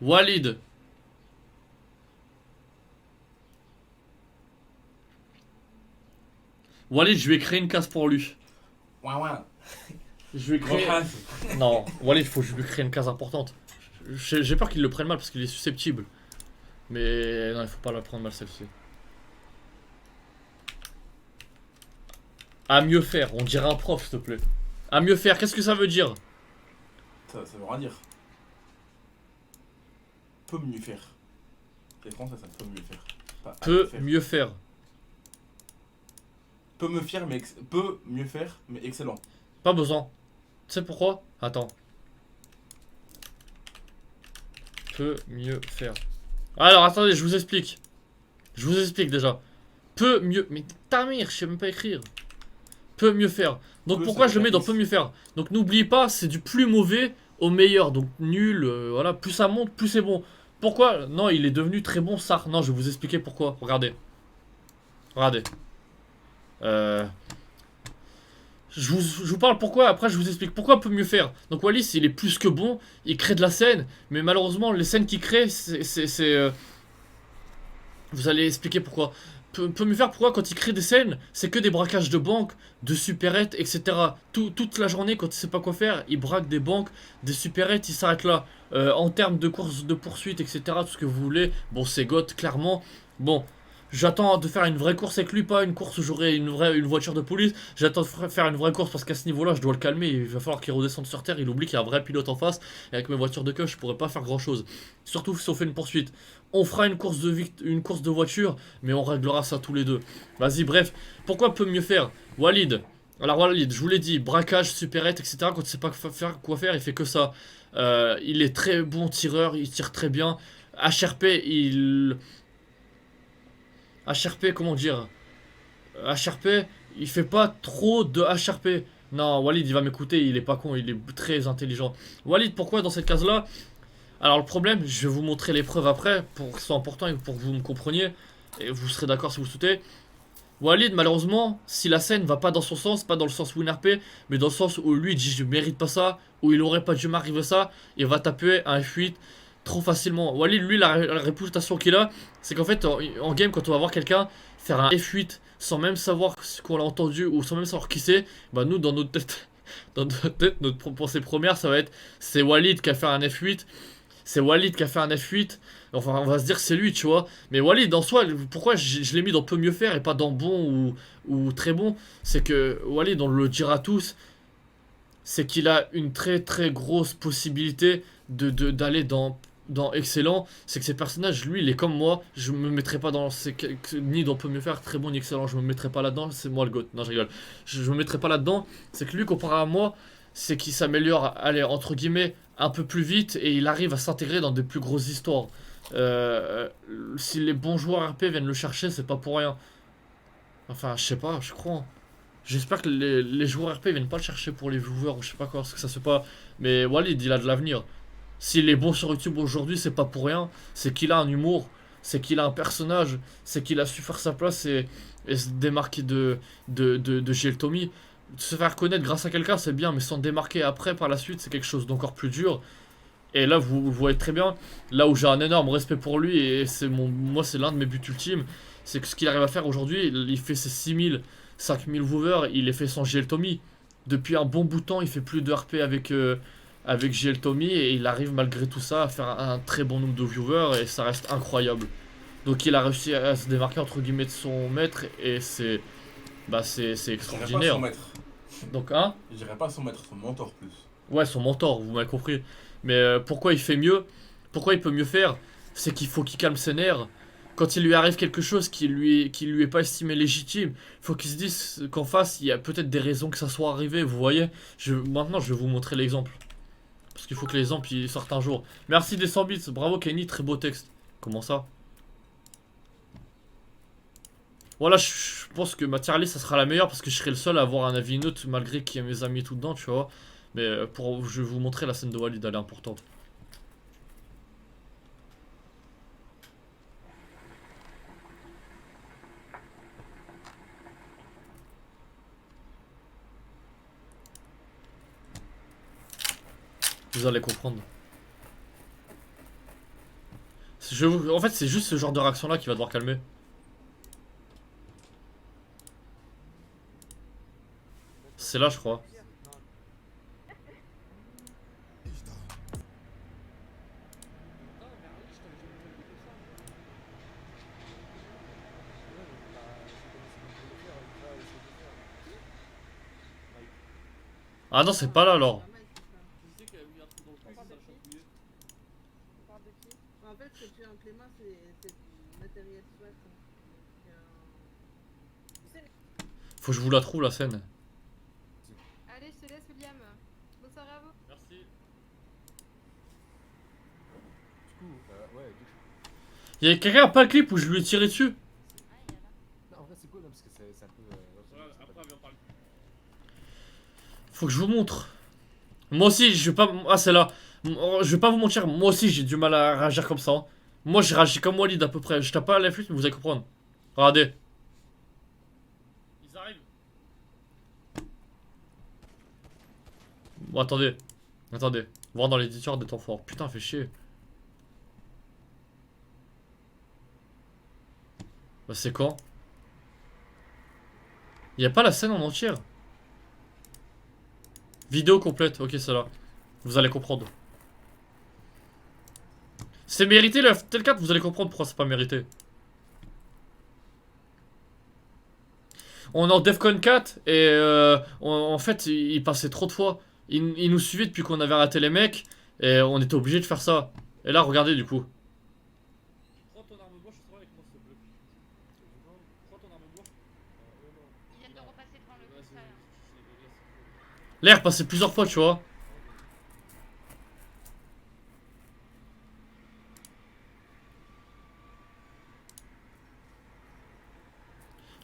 Walid. Walid, je vais créer une case pour lui. Ouais, ouais. Je vais créer. Non, Walid, faut que je lui crée une case importante. J'ai peur qu'il le prenne mal parce qu'il est susceptible. Mais non, il faut pas la prendre mal celle-ci. À mieux faire, on dirait un prof, s'il te plaît. À mieux faire, qu'est-ce que ça veut dire? Ça veut rien dire. Peut mieux faire. Les français, ça peut mieux faire. Pas à Peut faire. mieux faire. Peut me faire, mais peut mieux faire, mais excellent. Pas besoin. Tu sais pourquoi? Attends. Peut mieux faire. Alors, attendez, je vous explique. Je vous explique déjà. Peut mieux. Mais ta mère, je sais même pas écrire. Peut mieux faire. Donc Peu, pourquoi ça je le veut mets dire dans peut mieux faire? Donc n'oublie pas, c'est du plus mauvais au meilleur. Donc nul, voilà. Plus ça monte, plus c'est bon. Pourquoi? Non, il est devenu très bon, ça. Non, je vais vous expliquer pourquoi. Regardez. Regardez. Euh, je vous parle pourquoi, après je vous explique pourquoi peut mieux faire. Donc Wallis il est plus que bon, il crée de la scène, mais malheureusement les scènes qu'il crée, vous allez expliquer pourquoi. Peut mieux faire pourquoi quand il crée des scènes, c'est que des braquages de banques, de supérettes, etc. Toute la journée quand il sait pas quoi faire, il braque des banques, des supérettes, il s'arrête là. En termes de course de poursuite, etc. Tout ce que vous voulez, bon c'est goth clairement. Bon, j'attends de faire une vraie course avec lui, pas une course où j'aurai une voiture de police. J'attends de faire une vraie course parce qu'à ce niveau-là, je dois le calmer. Il va falloir qu'il redescende sur terre. Il oublie qu'il y a un vrai pilote en face. Et avec mes voitures de queue, je pourrais pas faire grand-chose. Surtout si on fait une poursuite. On fera une course de voiture, mais on réglera ça tous les deux. Vas-y, bref. Pourquoi peut mieux faire? Walid. Alors Walid, je vous l'ai dit, braquage, supérette, etc. Quand il sait pas quoi faire, il fait que ça. Il est très bon tireur, il tire très bien. HRP, HRP, comment dire? HRP, il fait pas trop de HRP. Non, Walid, il va m'écouter, il est pas con, il est très intelligent. Walid, pourquoi dans cette case-là? Alors le problème, je vais vous montrer les preuves après, pour que ce soit important et pour que vous me compreniez. Et vous serez d'accord si vous le souhaitez. Walid, malheureusement, si la scène va pas dans son sens, pas dans le sens WinRP, mais dans le sens où lui il dit je mérite pas ça, où il aurait pas dû m'arriver ça, il va taper un F8 trop facilement. Walid, lui, la réputation qu'il a, c'est qu'en fait, en game, quand on va voir quelqu'un faire un F8 sans même savoir ce qu'on l'a entendu ou sans même savoir qui c'est, bah nous, dans notre tête, dans notre tête, notre pensée première, ça va être c'est Walid qui a fait un F8, c'est Walid qui a fait un F8. Enfin, on va se dire c'est lui, tu vois. Mais Walid, en soi, pourquoi je l'ai mis dans peut mieux faire et pas dans bon ou très bon? C'est que Walid, on le dira tous, c'est qu'il a une très très grosse possibilité d'aller dans excellent. C'est que ces personnages, lui, il est comme moi. Je me mettrai pas dans ni dans peut mieux faire, très bon ni excellent. Je me mettrai pas là-dedans. C'est moi le goth. Non, je rigole. Je me mettrai pas là-dedans. C'est que lui, comparé à moi, c'est qu'il s'améliore, allez, entre guillemets, un peu plus vite et il arrive à s'intégrer dans des plus grosses histoires. Euh, si les bons joueurs RP viennent le chercher, c'est pas pour rien. Enfin, je sais pas, je crois. J'espère que les joueurs RP viennent pas le chercher pour les viewers ou je sais pas quoi, parce que ça se fait pas. Mais Walid, il a de l'avenir. S'il est bon sur YouTube aujourd'hui, c'est pas pour rien. C'est qu'il a un humour, c'est qu'il a un personnage, c'est qu'il a su faire sa place et se démarquer de JL Tommy. Se faire connaître grâce à quelqu'un, c'est bien, mais s'en démarquer après, par la suite, c'est quelque chose d'encore plus dur. Et là, vous voyez très bien, là où j'ai un énorme respect pour lui, et moi, c'est l'un de mes buts ultimes, c'est que ce qu'il arrive à faire aujourd'hui, il fait ses 6000, 5000 viewers, il les fait sans JL Tommy. Depuis un bon bout de temps, il fait plus de RP avec JL Tommy, et il arrive malgré tout ça à faire un très bon nombre de viewers, et ça reste incroyable. Donc il a réussi à se démarquer entre guillemets de son maître, et c'est Je dirais pas son extraordinaire. maître. Donc, hein? Je dirais pas son maître, son mentor plus. Ouais, son mentor, vous m'avez compris. Mais pourquoi il fait mieux? Pourquoi il peut mieux faire? C'est qu'il faut qu'il calme ses nerfs. Quand il lui arrive quelque chose qui lui est pas estimé légitime, il faut qu'il se dise qu'en face, il y a peut-être des raisons que ça soit arrivé, vous voyez? Maintenant, je vais vous montrer l'exemple. Parce qu'il faut que l'exemple il sorte un jour. Merci des 100 bits, bravo Kenny, très beau texte. Comment ça? Voilà, je pense que ma tier list, ça sera la meilleure parce que je serai le seul à avoir un avis neutre malgré qu'il y a mes amis tout dedans, tu vois. Mais je vais vous montrer la scène de Walid, elle est importante. Vous allez comprendre. En fait, c'est juste ce genre de réaction là qui va devoir calmer. C'est là, je crois. Ah non, c'est pas là alors. Tu sais qu'il y a eu un truc dans le fond, ça a chatouillé. On parle de qui? En fait, ce que tu as un Clément, c'est du matériel SWAT. Faut que je vous la trouve la scène. Allez, je te laisse, William. Bonne soirée à vous. Merci. Du coup, ouais, Y'a quelqu'un a pas le clip où je lui ai tiré dessus? non, en vrai, c'est cool, hein, parce que c'est un peu. Faut que je vous montre. Moi aussi, je vais pas. Ah, c'est là. Je vais pas vous mentir, moi aussi j'ai du mal à réagir comme ça. Hein. Moi, j'ai réagi comme Walid à peu près. Je tape pas à la flûte, mais vous allez comprendre. Regardez. Ils arrivent. Bon, attendez. Attendez. Voir dans l'éditeur des temps forts. Putain, fait chier. Bah, c'est quand? Y'a pas la scène en entière. Vidéo complète, ok, c'est là. Vous allez comprendre. C'est mérité le tel 4, vous allez comprendre pourquoi c'est pas mérité. On est en Defcon 4 et en fait, il passait trop de fois. Il nous suivait depuis qu'on avait raté les mecs et on était obligé de faire ça. Et là, regardez du coup. Prends ton arme blanche, avec moi s'il te plaît. Prends ton arme blanche. Ils viennent de repasser devant le commissariat. Là, il est repassé plusieurs fois, tu vois.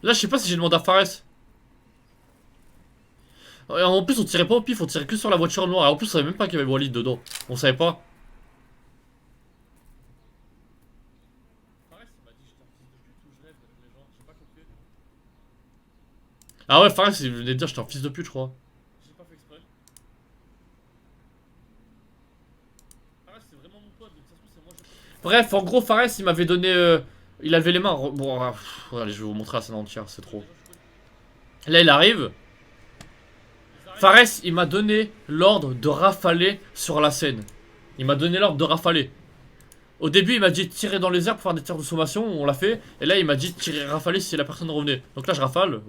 Là, je sais pas si j'ai demandé à Fares. En plus, on tirait pas au pif, on tirait que sur la voiture noire. Et en plus, on savait même pas qu'il y avait Walid dedans. On savait pas. Ah ouais, Fares, il venait de dire j'étais un fils de pute, je crois. J'ai pas fait exprès. Fares, c'est vraiment mon pote, donc ça se trouve, c'est moi. Bref, en gros, Fares, il m'avait donné. Il a levé les mains. Bon, allez, je vais vous montrer la scène entière, c'est trop. Là, il arrive. Fares, il m'a donné l'ordre de rafaler sur la scène. Il m'a donné l'ordre de rafaler. Au début, il m'a dit tirer dans les airs pour faire des tirs de sommation, on l'a fait. Et là, il m'a dit tirer, rafaler si la personne revenait. Donc là, je rafale.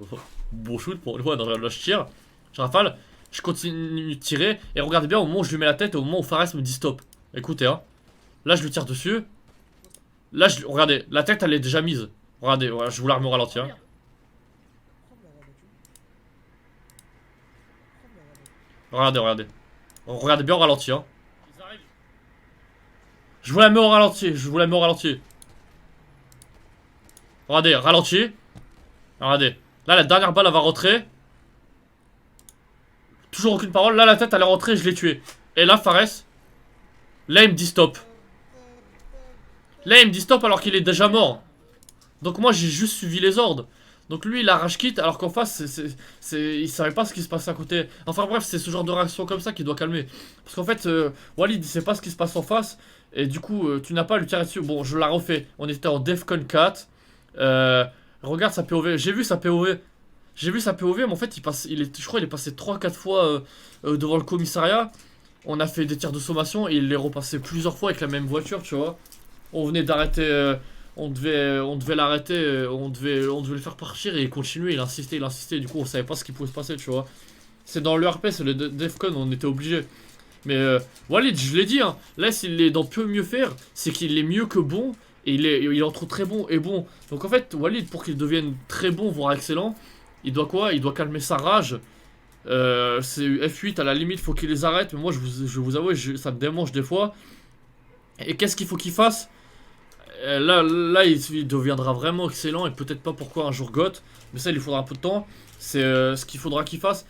Bon shoot pour une fois, là, je tire. Je rafale. Je continue de tirer. Et regardez bien au moment où je lui mets la tête, au moment où Fares me dit stop. Écoutez, hein. Là, je lui tire dessus. Là, regardez, la tête, elle est déjà mise. Regardez, voilà, je vous la remets au ralenti. Hein. Regardez, regardez. Regardez bien au ralenti. Hein. Je vous la mets au ralenti, je vous la mets au ralenti. Regardez, ralenti. Regardez. Là, la dernière balle, elle va rentrer. Toujours aucune parole. Là, la tête, elle est rentrée, je l'ai tué. Et là, Fares. Là, il me dit stop. Là, il me dit stop alors qu'il est déjà mort. Donc, moi, j'ai juste suivi les ordres. Donc, lui, il a rage quitte alors qu'en face, il savait pas ce qui se passait à côté. Enfin, bref, c'est ce genre de réaction comme ça qui doit calmer. Parce qu'en fait, Walid, il sait pas ce qui se passe en face. Et du coup, tu n'as pas à lui tirer dessus. Bon, je la refais. On était en Defcon 4. Regarde sa POV. J'ai vu sa POV. J'ai vu sa POV, mais en fait, je crois qu'il est passé 3-4 fois devant le commissariat. On a fait des tirs de sommation et il est repassé plusieurs fois avec la même voiture, tu vois. On venait d'arrêter. On devait l'arrêter. On devait le faire partir et il continuait. Il insistait, il insistait. Du coup, on savait pas ce qui pouvait se passer, tu vois. C'est dans l'ERP, c'est le Defcon, on était obligé. Mais Walid, je l'ai dit, hein, là s'il est dans peu mieux faire, c'est qu'il est mieux que bon, et il est entre très bon et bon. Donc en fait, Walid, pour qu'il devienne très bon, voire excellent, il doit quoi? Il doit calmer sa rage. C'est F8 à la limite, faut qu'il les arrête, mais moi je vous avoue, ça me démange des fois. Et qu'est-ce qu'il faut qu'il fasse? Là il deviendra vraiment excellent, et peut-être pas pourquoi un jour GOAT, mais ça il lui faudra un peu de temps. C'est ce qu'il faudra qu'il fasse.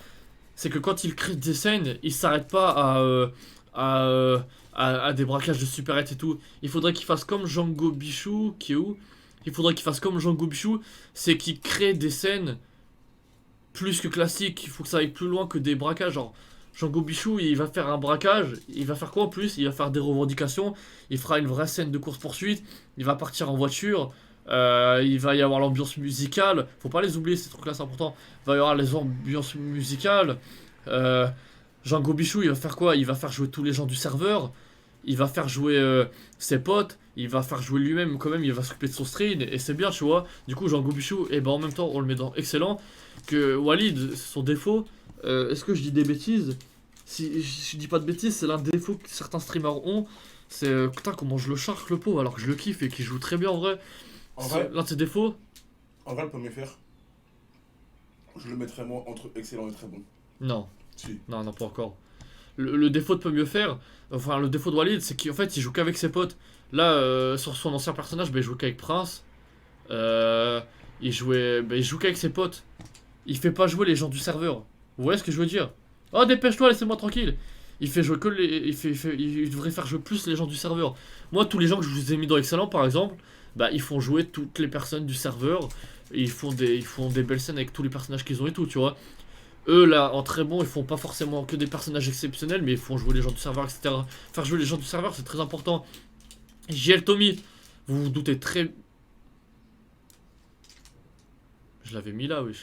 C'est que quand il crée des scènes, il s'arrête pas à des braquages de supérettes et tout. Il faudrait qu'il fasse comme Django Bichou, qui est où? Il faudrait qu'il fasse comme Django Bichou, c'est qu'il crée des scènes plus que classiques. Il faut que ça aille plus loin que des braquages. Django Bichou, il va faire un braquage. Il va faire quoi en plus? Il va faire des revendications. Il fera une vraie scène de course-poursuite. Il va partir en voiture. Il va y avoir l'ambiance musicale. Faut pas les oublier, ces trucs-là, c'est important. Il va y avoir les ambiances musicales. Django Bichou, il va faire quoi? Il va faire jouer tous les gens du serveur. Il va faire jouer ses potes. Il va faire jouer lui-même quand même. Il va s'occuper de son stream. Et c'est bien, tu vois. Du coup, Django Bichou, et ben en même temps, on le met dans excellent. Que Walid, son défaut. Est-ce que je dis des bêtises? Si je dis pas de bêtises, c'est l'un des défauts que certains streamers ont. C'est putain, comment je le charge le pauvre alors que je le kiffe et qu'il joue très bien en vrai. En vrai, L'un de ses défauts. en vrai, le premier faire, je le mettrais moi entre excellent et très bon. Non, Si. non, pas encore. Le défaut de peut mieux faire, enfin le défaut de Walid, c'est qu'en fait il joue qu'avec ses potes. Là, sur son ancien personnage, il jouait qu'avec Prince. Il joue qu'avec ses potes. Il fait pas jouer les gens du serveur. Vous voyez ce que je veux dire? Oh, dépêche-toi, laissez-moi tranquille. Il fait jouer que les. Il devrait faire jouer plus les gens du serveur. Moi, tous les gens que je vous ai mis dans Excellent, par exemple, bah, ils font jouer toutes les personnes du serveur. Et ils font des belles scènes avec tous les personnages qu'ils ont et tout, tu vois. Eux, là, en très bon, ils font pas forcément que des personnages exceptionnels, mais ils font jouer les gens du serveur, etc. Faire jouer les gens du serveur, c'est très important. JL Tommy, vous vous doutez très. Je l'avais mis là, oui.